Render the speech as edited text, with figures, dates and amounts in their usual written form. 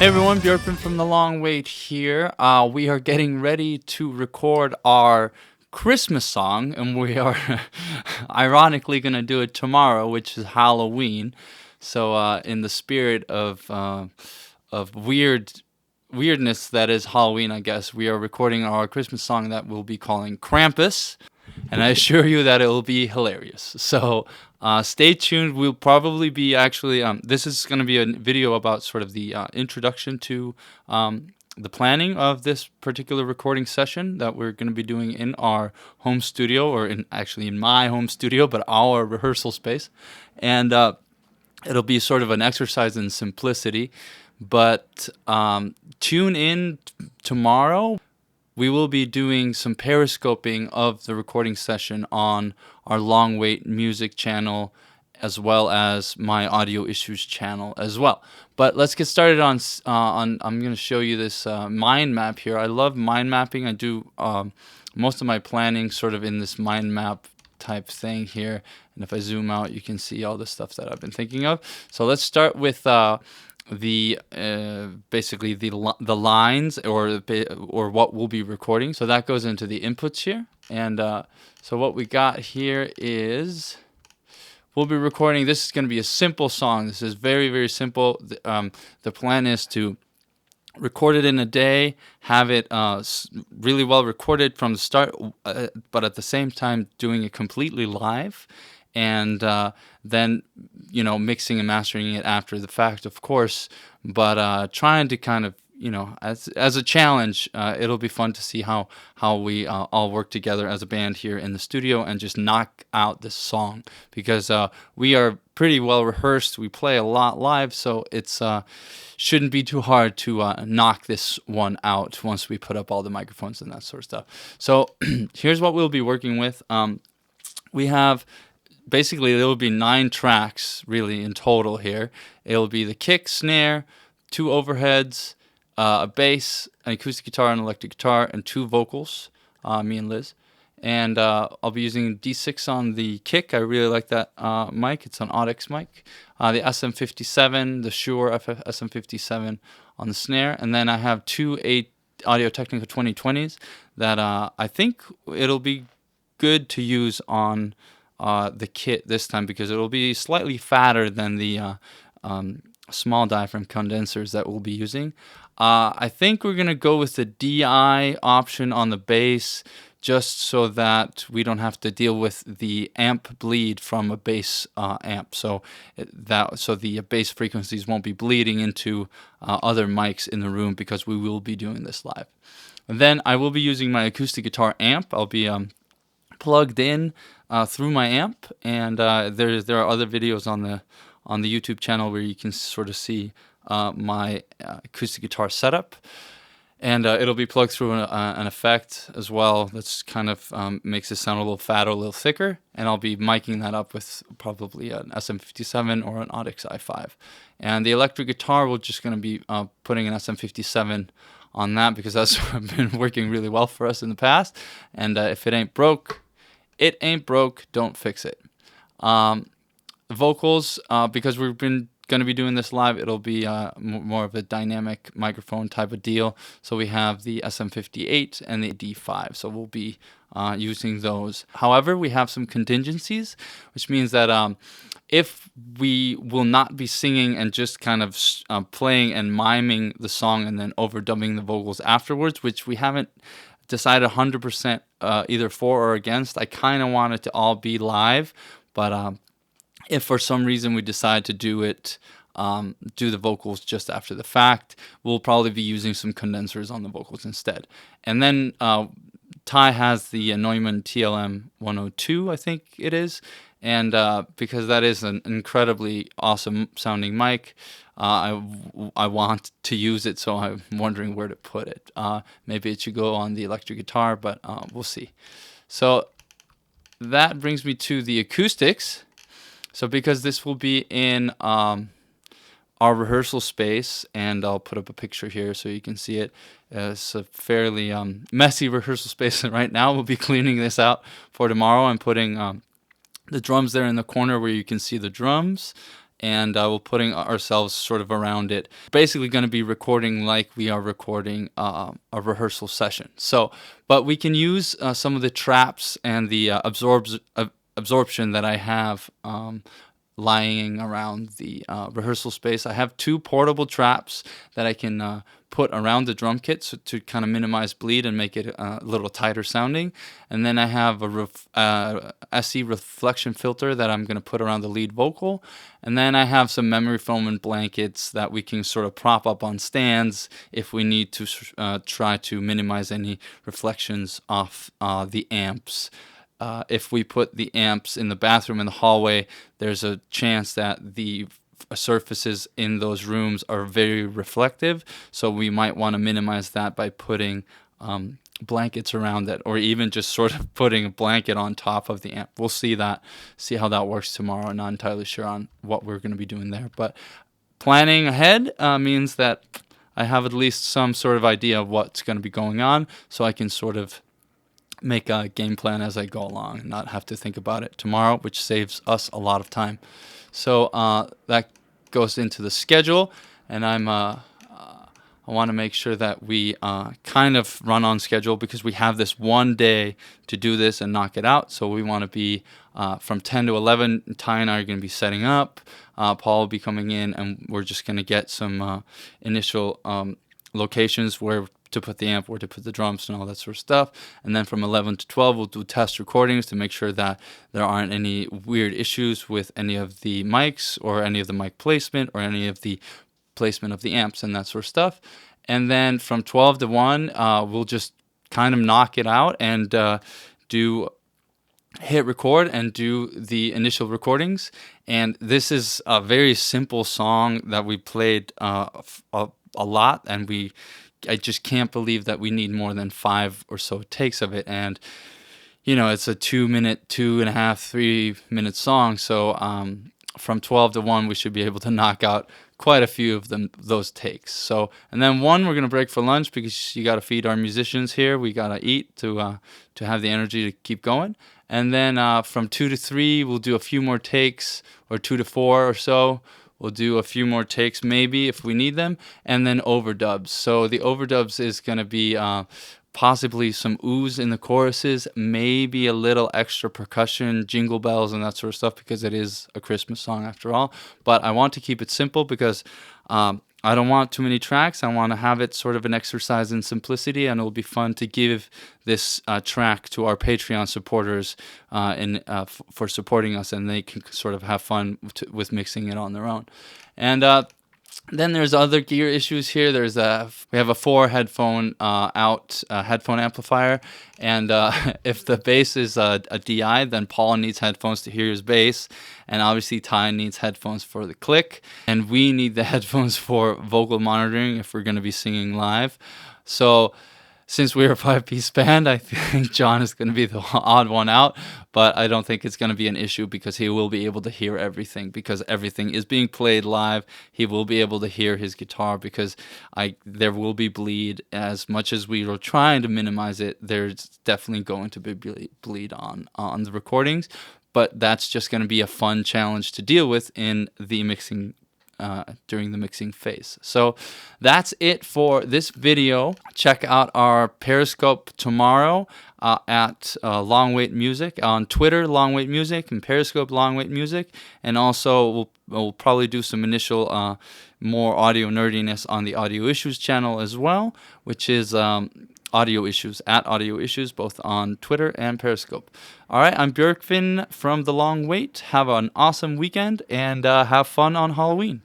Hey everyone, Björkman from The Long Wait here. We are getting ready to record our Christmas song, and we are ironically going to do it tomorrow, which is Halloween. So, in the spirit of weirdness that is Halloween, I guess, we are recording our Christmas song that we'll be calling Krampus, and I assure you that it will be hilarious. So stay tuned. We'll probably be actually, this is going to be a video about sort of the introduction to the planning of this particular recording session that we're going to be doing in our home studio, or in my home studio, but our rehearsal space. And it'll be sort of an exercise in simplicity. But tune in tomorrow. We will be doing some periscoping of the recording session on our Long Wait music channel, as well as my audio issues channel as well. But let's get started on I'm going to show you this mind map here. I love mind mapping. I do most of my planning sort of in this mind map type thing here. And if I zoom out, you can see all the stuff that I've been thinking of. So let's start with basically the lines or what we'll be recording. So that goes into the inputs here. And so what we got here is we'll be recording. This is going to be a simple song. This is very, very simple. The plan is to record it in a day, have it really well recorded from the start, but at the same time doing it completely live. And then, mixing and mastering it after the fact, of course, but trying to kind of, as a challenge, it'll be fun to see how we all work together as a band here in the studio and just knock out this song, because we are pretty well rehearsed. We play a lot live, so it's shouldn't be too hard to knock this one out once we put up all the microphones and that sort of stuff. So here's what we'll be working with. We have... Basically, there will be 9 tracks, really, in total here. It'll be the kick, snare, 2 overheads, a bass, an acoustic guitar, an electric guitar, and 2 vocals, me and Liz. And I'll be using D6 on the kick. I really like that mic. It's an Audix mic. The SM57, the Shure SM57 on the snare. And then I have 2 Audio-Technica 2020s that I think it'll be good to use on the kit this time, because it'll be slightly fatter than the small diaphragm condensers that we'll be using. I think we're going to go with the DI option on the bass, just so that we don't have to deal with the amp bleed from a bass amp. So the bass frequencies won't be bleeding into other mics in the room, because we will be doing this live. And then I will be using my acoustic guitar amp. I'll be plugged in through my amp, and there are other videos on the YouTube channel where you can sort of see my acoustic guitar setup, and it'll be plugged through an effect as well that's kind of makes it sound a little fatter, a little thicker, and I'll be miking that up with probably an SM57 or an Audix i5. And the electric guitar, we're just going to be putting an SM57 on that, because that's been working really well for us in the past, and if it ain't broke, it ain't broke, don't fix it. Vocals, because we've been going to be doing this live, it'll be more of a dynamic microphone type of deal. So we have the SM58 and the D5, so we'll be using those. However, we have some contingencies, which means that if we will not be singing and just kind of playing and miming the song and then overdubbing the vocals afterwards, which we haven't decided 100% either for or against. I kind of want it to all be live, but if for some reason we decide to do the vocals just after the fact, we'll probably be using some condensers on the vocals instead. And then Ty has the Neumann TLM 102, I think it is, and because that is an incredibly awesome sounding mic, I want to use it, so I'm wondering where to put it. Maybe it should go on the electric guitar, but we'll see. So that brings me to the acoustics. So because this will be in our rehearsal space, and I'll put up a picture here so you can see it. It's a fairly messy rehearsal space right now. We'll be cleaning this out for tomorrow and putting the drums there in the corner where you can see the drums. and we're putting ourselves sort of around it. Basically going to be recording like we are recording a rehearsal session. So, but we can use some of the traps and the absorption that I have lying around the rehearsal space. I have 2 portable traps that I can put around the drum kit to kind of minimize bleed and make it a little tighter sounding. And then I have a SE reflection filter that I'm going to put around the lead vocal. And then I have some memory foam and blankets that we can sort of prop up on stands if we need to try to minimize any reflections off the amps. If we put the amps in the bathroom in the hallway, there's a chance that the surfaces in those rooms are very reflective, so we might want to minimize that by putting blankets around it, or even just sort of putting a blanket on top of the amp. We'll see how that works tomorrow. I'm not entirely sure on what we're going to be doing there, but planning ahead means that I have at least some sort of idea of what's going to be going on, so I can sort of make a game plan as I go along and not have to think about it tomorrow, which saves us a lot of time. So that goes into the schedule, and I want to make sure that we kind of run on schedule because we have this one day to do this and knock it out. So we want to be from 10 to 11. Ty and I are going to be setting up. Paul will be coming in, and we're just going to get some initial locations where to put the amp, where to put the drums, and all that sort of stuff. And then from 11 to 12, we'll do test recordings to make sure that there aren't any weird issues with any of the mics or any of the mic placement or any of the placement of the amps and that sort of stuff. And then from 12 to 1, we'll just kind of knock it out and hit record and do the initial recordings. And this is a very simple song that we played a lot, and I just can't believe that we need more than 5 or so takes of it. And, it's a 2-minute, 2.5, 3-minute song. So from 12 to 1, we should be able to knock out quite a few of those takes. So, and then 1, we're going to break for lunch because you got to feed our musicians here. We got to eat to have the energy to keep going. And then from 2 to 3, we'll do a few more takes, or 2 to 4 or so. We'll do a few more takes maybe if we need them, and then overdubs. So the overdubs is going to be possibly some ooze in the choruses, maybe a little extra percussion, jingle bells, and that sort of stuff, because it is a Christmas song after all. But I want to keep it simple because I don't want too many tracks. I want to have it sort of an exercise in simplicity, and it'll be fun to give this track to our Patreon supporters for supporting us, and they can sort of have fun with mixing it on their own. And then there's other gear issues here. We have a 4 headphone headphone amplifier, and if the bass is a DI, then Paul needs headphones to hear his bass, and obviously Ty needs headphones for the click, and we need the headphones for vocal monitoring if we're going to be singing live. So since we're a 5-piece band, I think John is going to be the odd one out, but I don't think it's going to be an issue because he will be able to hear everything, because everything is being played live. He will be able to hear his guitar because there will be bleed. As much as we are trying to minimize it, there's definitely going to be bleed on the recordings, but that's just going to be a fun challenge to deal with in the mixing during the mixing phase. So that's it for this video. Check out our Periscope tomorrow at Long Wait Music, on Twitter Long Wait Music, and Periscope Long Wait Music, and also we'll probably do some initial more audio nerdiness on the Audio Issues channel as well, which is Audio Issues, at Audio Issues, both on Twitter and Periscope. All right, I'm Björkvin from The Long Wait. Have an awesome weekend, and have fun on Halloween.